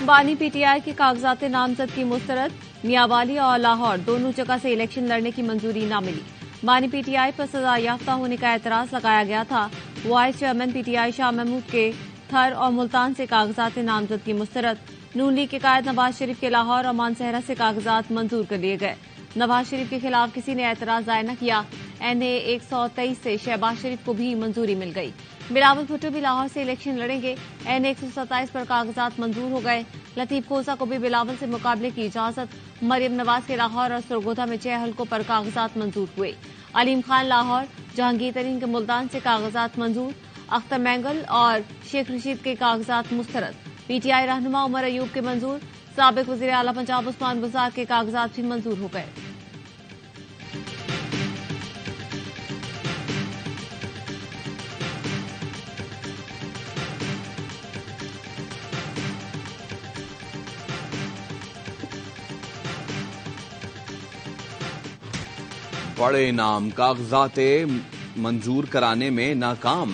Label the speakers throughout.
Speaker 1: बानी पीटीआई के कागजात नामजदगी मुस्तरद। मियांवाली और लाहौर दोनों जगह से इलेक्शन लड़ने की मंजूरी न मिली। बानी पीटीआई पर सजा याफ्ता होने का एतराज लगाया गया था। Vice chairman PTI Shah Mahmood के थर और मुल्तान से कागजात नामजदगी मुस्तरद। नून लीग के कायद नवाज शरीफ के लाहौर और मानसहरा से कागजात मंजूर कर लिए गए। नवाज शरीफ के खिलाफ किसी ने एतराज जाहिर न किया। एनए 123 से शहबाज शरीफ को भी मंजूरी मिल गई। बिलावल भुट्टो भी लाहौर से इलेक्शन लड़ेंगे। एनए 127 पर कागजात मंजूर हो गए। लतीफ खोसा को भी बिलावल से मुकाबले की इजाजत। मरियम नवाज के लाहौर और सरगोधा में 6 हलकों पर कागजात मंजूर हुए। अलीम खान लाहौर, जहांगीर तरीन के मुल्तान से कागजात मंजूर। अख्तर मैंगल और शेख रशीद के कागजात मुस्तरद। पीटीआई रहनुमा उमर अयूब के मंजूर। साबिक वजीर आला पंजाब उस्मान बुज़दार के कागजात भी मंजूर हो गए।
Speaker 2: बड़े इनाम कागजाते मंजूर कराने में नाकाम।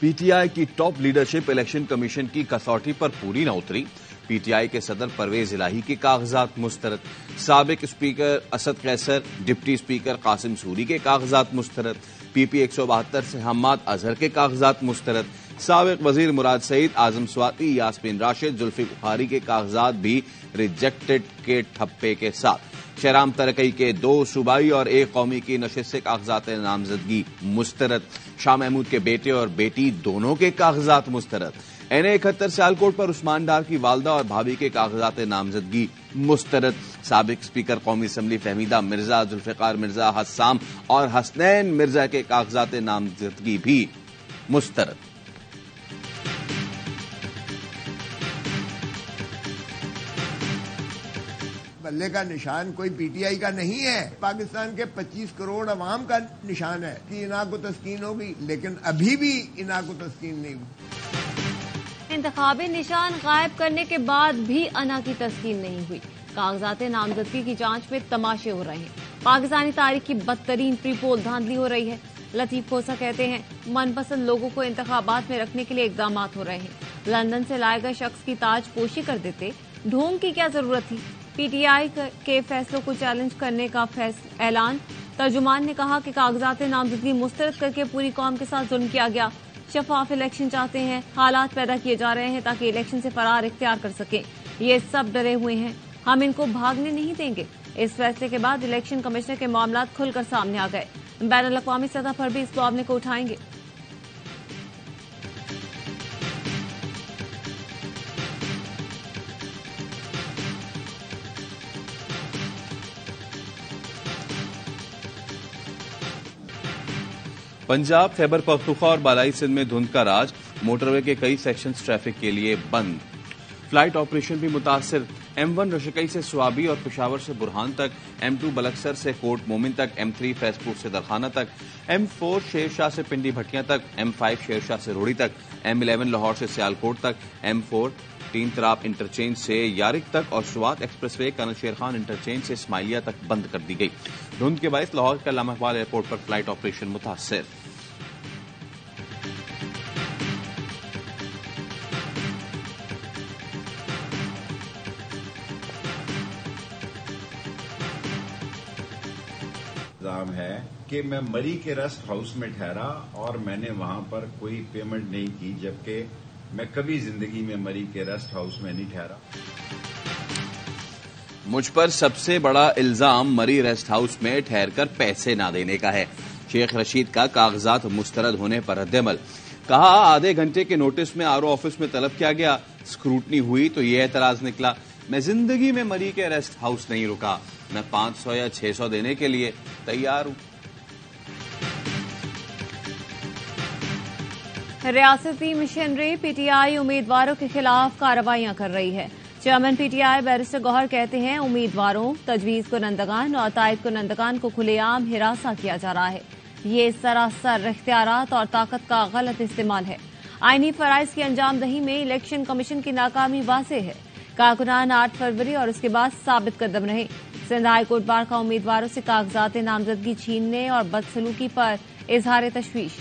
Speaker 2: पीटीआई की टॉप लीडरशिप इलेक्शन कमीशन की कसौटी पर पूरी न उतरी। पीटीआई के सदर परवेज इलाही के कागजात मुस्तरद। साबिक speaker Asad Qaiser, deputy speaker Qasim Suri के कागजात मुस्तरद। पीपी 172 से हम्माद अजहर के कागजात मुस्तरद। साबिक वजीर मुराद सईद, आजम स्वाति, यास्मीन राशिद, जुल्फी बुखारी के कागजात भी रिजेक्टेड के ठप्पे के साथ। शहराम तरकई के 2 सूबाई और 1 कौमी की नशिस्त से कागजात नामजदगी मुस्तरद। शाह महमूद के बेटे और बेटी दोनों के कागजात मुस्तरद। एनए 71 सियालकोट पर उस्मान डार की वालदा और भाभी के कागजात नामजदगी मुस्तरद। साबिक स्पीकर कौमी असम्बली फहमीदा मिर्जा, जुल्फिकार मिर्जा, हस्साम और हसनैन मिर्जा के कागजात नामजदगी भी मुस्तरद।
Speaker 3: बल्ले का निशान कोई पीटीआई का नहीं है, पाकिस्तान के 25 करोड़ अवाम का निशान है कि इना को तस्कीन होगी, लेकिन अभी भी इना को तस्कीन नहीं हुई।
Speaker 1: इंतखाबी निशान गायब करने के बाद भी अना की तस्कीन नहीं हुई। कागजात नामजदगी की जांच में तमाशे हो रहे हैं। पाकिस्तानी तारीख की बदतरीन प्रीपोल धांधली हो रही है। लतीफ खोसा कहते हैं मनपसंद लोगों को इंतखाबात में रखने के लिए इकदाम हो रहे हैं। लंदन से लाए गए शख्स की ताजपोशी कर देते, ढोंग की क्या जरूरत थी। पीटीआई के फैसलों को चैलेंज करने का ऐलान। तर्जुमान ने कहा कि कागजात नामजदगी मुस्तरद करके पूरी कौम के साथ जुल्म किया गया। शफाफ इलेक्शन चाहते हैं, हालात पैदा किए जा रहे हैं ताकि इलेक्शन से फरार इख्तियार कर सकें। ये सब डरे हुए हैं, हम इनको भागने नहीं देंगे। इस फैसले के बाद इलेक्शन कमिश्नर के मामलात खुलकर सामने आ गए। बैनुल अक़वामी सतह पर भी इस मामले को उठाएंगे।
Speaker 2: पंजाब, खैबर पख्तूनख्वा और बालाई सिंध में धुंध का राज। मोटरवे के कई सेक्शंस ट्रैफिक के लिए बंद। फ्लाइट ऑपरेशन भी मुतासिर। M1 रशकई से स्वाबी और पेशावर से बुरहान तक, M2 बलक्सर से कोट मोमिन तक, M3 फैजपुर से दरखाना तक, M4 शेरशाह से पिंडी भटिया तक, M5 शेरशाह से रोड़ी तक, M11 लाहौर से सियालकोट तक, M4 तीन तराब इंटरचेंज से यारिक तक और सुवात एक्सप्रेसवे कर्नल शेर खान इंटरचेंज से इस्माइलिया तक बंद कर दी गई। धुंध के बायस लाहौर के अल्लामा इकबाल एयरपोर्ट पर फ्लाइट ऑपरेशन मुतासिर।
Speaker 4: इल्जाम है कि मैं मरी के रेस्ट हाउस में ठहरा और मैंने वहां पर कोई पेमेंट नहीं की, जबकि मैं कभी जिंदगी में मरी के रेस्ट हाउस में नहीं ठहरा।
Speaker 2: मुझ पर सबसे बड़ा इल्जाम मरी रेस्ट हाउस में ठहरकर पैसे ना देने का है। शेख रशीद का कागजात मुस्तरद होने पर रद्द-ए-अमल। कहा आधे घंटे के नोटिस में आरओ ऑफिस में तलब किया गया, स्क्रूटनी हुई तो ये एतराज निकला, मैं जिंदगी में मरी के रेस्ट हाउस नहीं रुका, मैं 500 या 600 देने के लिए तैयार हूं।
Speaker 1: रियासती मिशनरी पीटीआई उम्मीदवारों के खिलाफ कार्रवाइयां कर रही है। चेयरमैन पीटीआई बैरिस्टर गौहर कहते हैं उम्मीदवारों, तजवीज कुनंदगान और तायद कुनंदगान को खुलेआम हिरासा किया जा रहा है। ये सरासर इख्तियारात और ताकत का गलत इस्तेमाल है। आईनी फराइज की अंजामदही में इलेक्शन कमीशन की नाकामी वाज़ेह है। कारकुनान 8 फरवरी और उसके बाद साबित कदम रहे। सिंध हाई कोर्ट बार का उम्मीदवारों से कागजात नामजदगी छीनने और बदसलूकी पर इजहार तशवीश।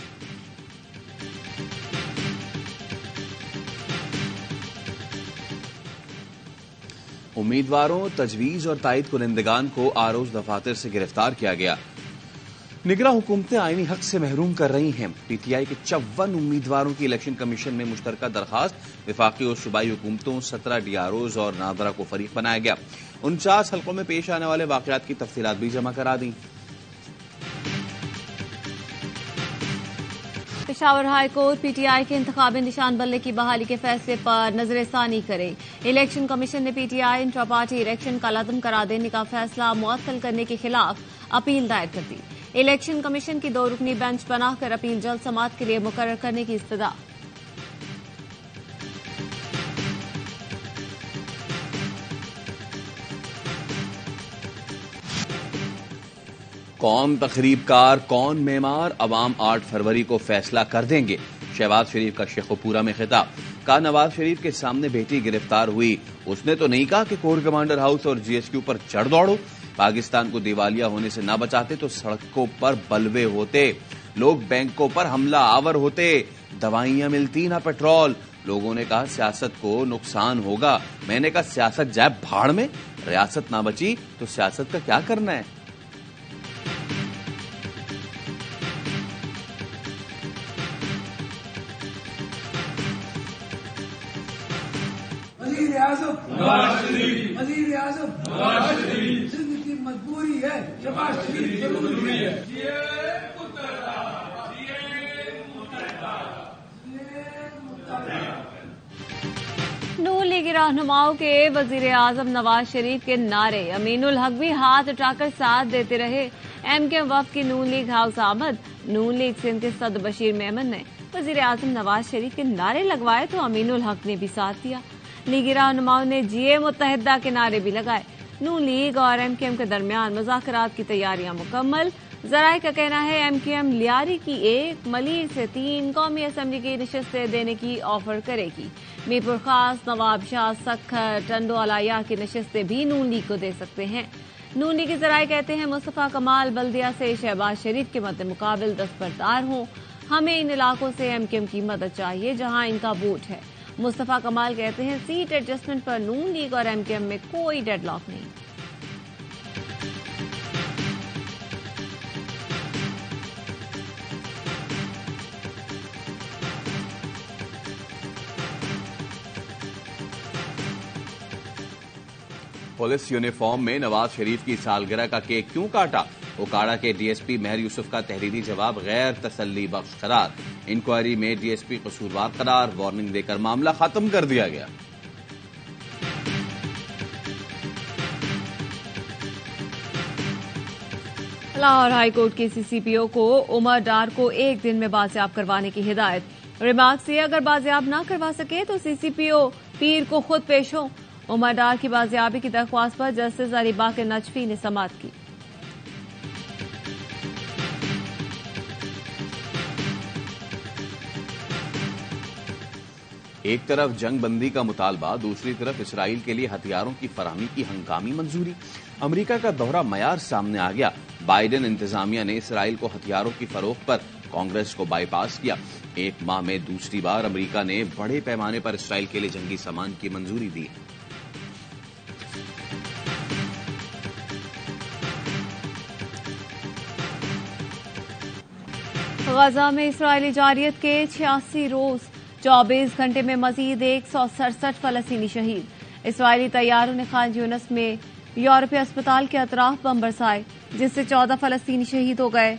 Speaker 2: امیدواروں، تجویز اور تائید کنندگان کو آروز دفاتر سے گرفتار کیا گیا۔ نگراں حکومتیں آئینی حق سے محروم کر رہی ہیں۔ پی ٹی آئی کے 54 امیدواروں کی الیکشن کمیشن میں مشترکہ درخواست، وفاقی اور صوبائی حکومتوں، 17 ڈی آر اوز اور ناظرہ کو فریق بنایا گیا۔ 49 حلقوں میں پیش آنے والے واقعات کی تفصیلات بھی جمع کرا دیں۔
Speaker 1: Peshawar high court P T I کے انتخابی نشان بلے کی بحالی کے فیصلے پر نظر ثانی کرے۔ الیکشن کمیشن نے P T I intra party election کا عدم قرار دینے کا فیصلہ معطل کرنے کے خلاف اپیل دائر کر دی۔ الیکشن کمیشن کی 2 رکنی بینچ بنا کر اپیل جلد سماعت کے لیے مقرر کرنے کی استدعا۔
Speaker 2: کون تقریب کار، کون معمار، عوام 8 فروری کو فیصلہ کر دیں گے۔ شہباز شریف کا شیخ پورہ میں خطاب۔ کہا نواز شریف کے سامنے بیٹی گرفتار ہوئی، اس نے تو نہیں کہا کہ کور کمانڈر ہاؤس اور جی ایس کیو پر چڑھ دوڑو۔ پاکستان کو دیوالیہ ہونے سے نہ بچاتے تو سڑکوں پر بلوے ہوتے، لوگ بینکوں پر حملہ آور ہوتے، دوائیاں ملتی نہ پیٹرول۔ لوگوں نے کہا سیاست کو نقصان ہوگا، میں نے کہا سیاست جائے بھاڑ میں، ریاست نہ بچی تو سیاست کا کیا کرنا ہے۔
Speaker 5: وزیر اعظم سندھ کی مجبوری ہے، شہباز شریف ضروری ہے۔
Speaker 1: نون لیگی رہنماؤں کے وزیر اعظم نواز شریف کے نعرے، امین الحق بھی ہاتھ اٹھا کر ساتھ دیتے رہے۔ ایم کیو وفد کی نون لیگ ہاؤس آمد۔ نون لیگ سندھ کے صدر بشیر میمن نے وزیر اعظم نواز شریف کے نعرے لگوائے تو امین الحق نے بھی ساتھ دیا۔ لیگی رہنماؤں نے جی اے متحدہ کے نعرے بھی لگائے۔ نون لیگ اور ایم کیو ایم کے درمیان مذاکرات کی تیاریاں مکمل۔ ذرائع کا کہنا ہے ایم کیو ایم لیاری کی 1، ملیر سے 3 قومی اسمبلی کی نشستیں دینے کی آفر کرے گی۔ میرپور خاص، نواب شاہ، سکھر، ٹنڈو الایا کی نشستیں بھی نون لیگ کو دے سکتے ہیں۔ نون لیگ کے ذرائع کہتے ہیں مصطفیٰ کمال بلدیہ سے شہباز شریف کے مد مقابل دستبردار ہوں۔ ہمیں ان علاقوں سے ایم کیو ایم کی مدد چاہیے جہاں ان کا ووٹ ہے۔ مصطفیٰ کمال کہتے ہیں سیٹ ایڈجسٹمنٹ پر نون لیگ اور ایم کیو ایم میں کوئی ڈیڈ لاک نہیں۔
Speaker 2: پولیس یونیفارم میں نواز شریف کی سالگرہ کا کیک کیوں کاٹا؟ اوکاڑا کے ڈی ایس پی مہر یوسف کا تحریری جواب غیر تسلی بخش قرار۔ انکوائری میں ڈی ایس پی قصوروار قرار، وارننگ دے کر معاملہ ختم کر دیا گیا۔
Speaker 1: لاہور ہائی کورٹ کے سی سی پی او کو عمر ڈار کو 1 دن میں بازیاب کروانے کی ہدایت۔ ریمارک سے اگر بازیاب نہ کروا سکے تو سی سی پی او پیر کو خود پیش ہو۔ عمر ڈار کی بازیابی کی درخواست پر جسٹس علی باقر نجفی نے سماعت کی۔
Speaker 2: ایک طرف جنگ بندی کا مطالبہ، دوسری طرف اسرائیل کے لیے ہتھیاروں کی فراہمی کی ہنگامی منظوری۔ امریکہ کا دوہرا معیار سامنے آ گیا۔ بائیڈن انتظامیہ نے اسرائیل کو ہتھیاروں کی فروخت پر کانگریس کو بائی پاس کیا۔ 1 ماہ میں دوسری بار امریکہ نے بڑے پیمانے پر اسرائیل کے لیے جنگی سامان کی منظوری دی۔
Speaker 1: غزہ میں اسرائیلی جارحیت کے 86 روز 24 گھنٹے میں مزید 167 فلسطینی شہید۔ اسرائیلی طیاروں نے خان یونس میں یورپی اسپتال کے اطراف بم برسائے جس سے 14 فلسطینی شہید ہو گئے۔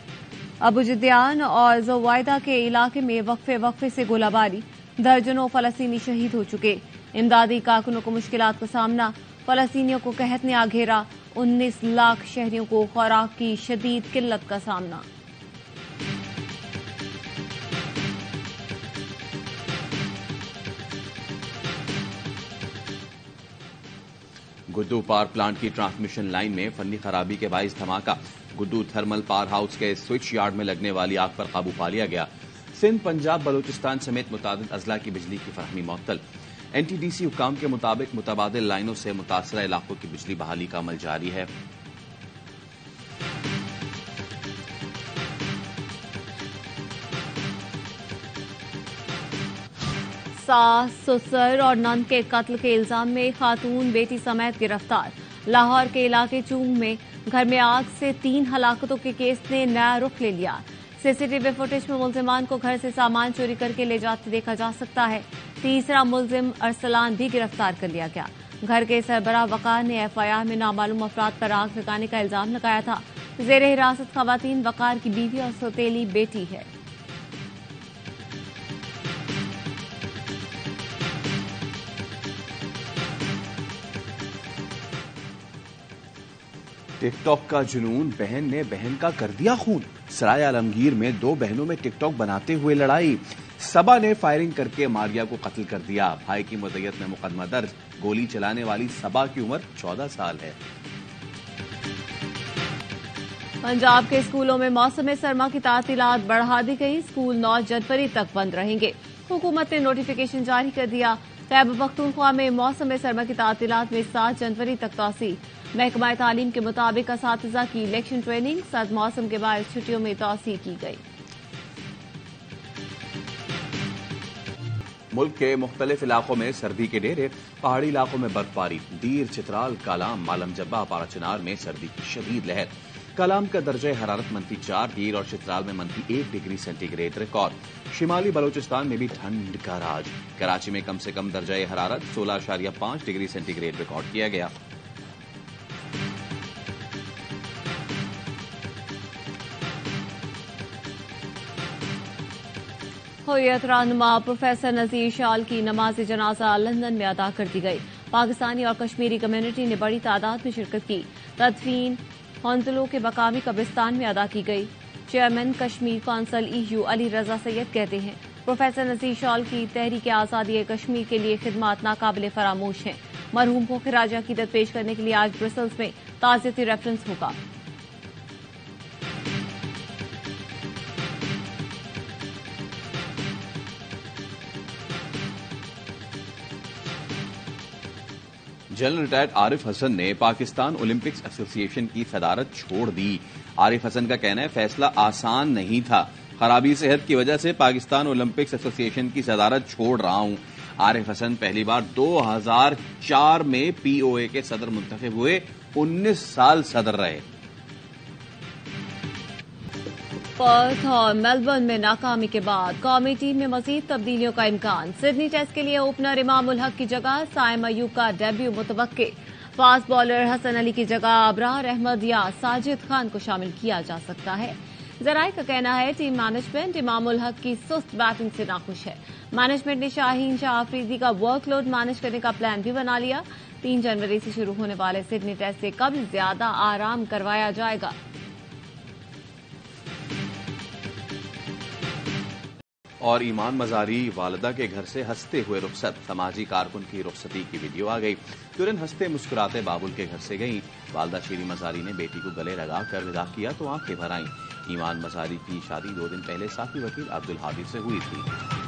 Speaker 1: ابو جدیان اور زوائدہ کے علاقے میں وقفے سے گولہ باری، درجنوں فلسطینی شہید ہو چکے۔ امدادی کارکنوں کو مشکلات کا سامنا، فلسطینیوں کو قحط نے آ گھیرا، 19 لاکھ شہریوں کو خوراک کی شدید قلت کا سامنا۔
Speaker 2: گڈو پاور پلانٹ کی ٹرانسمیشن لائن میں فنی خرابی کے باعث دھماکہ، گڈو تھرمل پاور ہاؤس کے سوئچ یارڈ میں لگنے والی آگ پر قابو پا لیا گیا۔ سندھ، پنجاب، بلوچستان سمیت متعدد اضلاع کی بجلی کی فراہمی معطل۔ این ٹی ڈی سی حکام کے مطابق متبادل لائنوں سے متاثرہ علاقوں کی بجلی بحالی کا عمل جاری ہے۔
Speaker 1: सास, ससुर और नंद के कत्ल के इल्जाम में खातून बेटी समेत गिरफ्तार। लाहौर के इलाके चूंग में घर में आग से 3 हलाकतों के केस ने नया रुख ले लिया। सीसीटीवी फुटेज में मुलजिमान को घर से सामान चोरी करके ले जाते देखा जा सकता है। तीसरा मुलजिम अरसलान भी गिरफ्तार कर लिया गया। घर के सरबराह वकार ने एफआईआर में नामालूम अफराद पर आग लगाने का इल्जाम लगाया था। जेर हिरासत खवातीन वकार की बीवी और सौतेली बेटी है।
Speaker 2: टिकटॉक का जुनून, बहन ने बहन का कर दिया खून। सराय आलमगीर में 2 बहनों में टिकटॉक बनाते हुए लड़ाई। सबा ने फायरिंग करके मारिया को कत्ल कर दिया। भाई की मुद्दत में मुकदमा दर्ज। गोली चलाने वाली सबा की उम्र 14 साल है।
Speaker 1: पंजाब के स्कूलों में मौसम सरमा की तातीलात बढ़ा दी गई। स्कूल 9 जनवरी तक बंद रहेंगे। हुकूमत ने नोटिफिकेशन जारी कर दिया। खैबर पख्तूनख्वा में मौसम सरमा की तातीलात में 7 जनवरी तक तोसी। महकमा तालीम के मुताबिक असातिज़ा की इलेक्शन ट्रेनिंग सर्द मौसम के बाद छुट्टियों में तोसी की गई।
Speaker 2: मुल्क के मुख्तलिफ इलाकों में सर्दी के डेरे, पहाड़ी इलाकों में बर्फबारी। दीर, चित्राल, कालाम, मालम जब्बा, पाराचनार में सर्दी की शदीद लहर। कालाम का दर्जा हरारत -4, दीर और चित्राल में -1 डिग्री सेंटीग्रेड रिकॉर्ड। शिमाली बलोचिस्तान में भी ठंड का राज। कराची में कम से कम दर्जा हरारत 16.5 डिग्री सेंटीग्रेड रिकॉर्ड किया गया।
Speaker 1: हुर्रियत रहनुमा प्रोफेसर नजीर शाल की नमाज जनाजा लंदन में अदा कर दी गई। पाकिस्तानी और कश्मीरी कम्युनिटी ने बड़ी तादाद में शिरकत की। तदफीन हौंतलो के मकामी कब्रिस्तान में अदा की गई। Chairman Kashmir council EU Ali Raza Syed कहते हैं, प्रोफेसर नजीर शाल की तहरीक आज़ादी कश्मीर के लिए खिदमात नाकाबिले फरामोश हैं। मरहूम को खिराज अकीदत पेश करने के लिए आज ब्रसल्स में ताज़ियती रेफरेंस होगा।
Speaker 2: जनरल रिटायर्ड आरिफ हसन ने पाकिस्तान ओलंपिक्स एसोसिएशन की सदारत छोड़ दी। आरिफ हसन का कहना है, फैसला आसान नहीं था। खराबी सेहत की वजह से पाकिस्तान ओलंपिक्स एसोसिएशन की सदारत छोड़ रहा हूं। आरिफ हसन पहली बार 2004 में POA के सदर मुंतखब हुए। 19 साल सदर रहे।
Speaker 1: पर्थ और मेलबर्न में नाकामी के बाद कौमी टीम में मजीद तब्दीलियों का इम्कान। सिडनी टेस्ट के लिए ओपनर इमाम उल हक की जगह साइम अयूब का डेब्यू मुतवक्के। फास्ट बॉलर हसन अली की जगह अबरार अहमद या साजिद खान को शामिल किया जा सकता है। जराये का कहना है, टीम मैनेजमेंट इमाम उल हक की सुस्त बैटिंग से नाखुश है। मैनेजमेंट ने शाहीन शाह आफरीदी का वर्कलोड मैनेज करने का प्लान भी बना लिया। 3 जनवरी से शुरू होने वाले सिडनी टेस्ट से कब ज्यादा आराम करवाया जाएगा।
Speaker 2: और ईमान मजारी वालिदा के घर से हंसते हुए रुखसत। समाजी कारकुन की रुखसती की वीडियो आ गई। तुरंत हंसते मुस्कुराते बाबुल के घर से गईं। वालिदा शीरी मजारी ने बेटी को गले लगाकर विदा किया तो आंखें भर आईं। ईमान मजारी की शादी 2 दिन पहले साथी वकील अब्दुल हादी से हुई थी।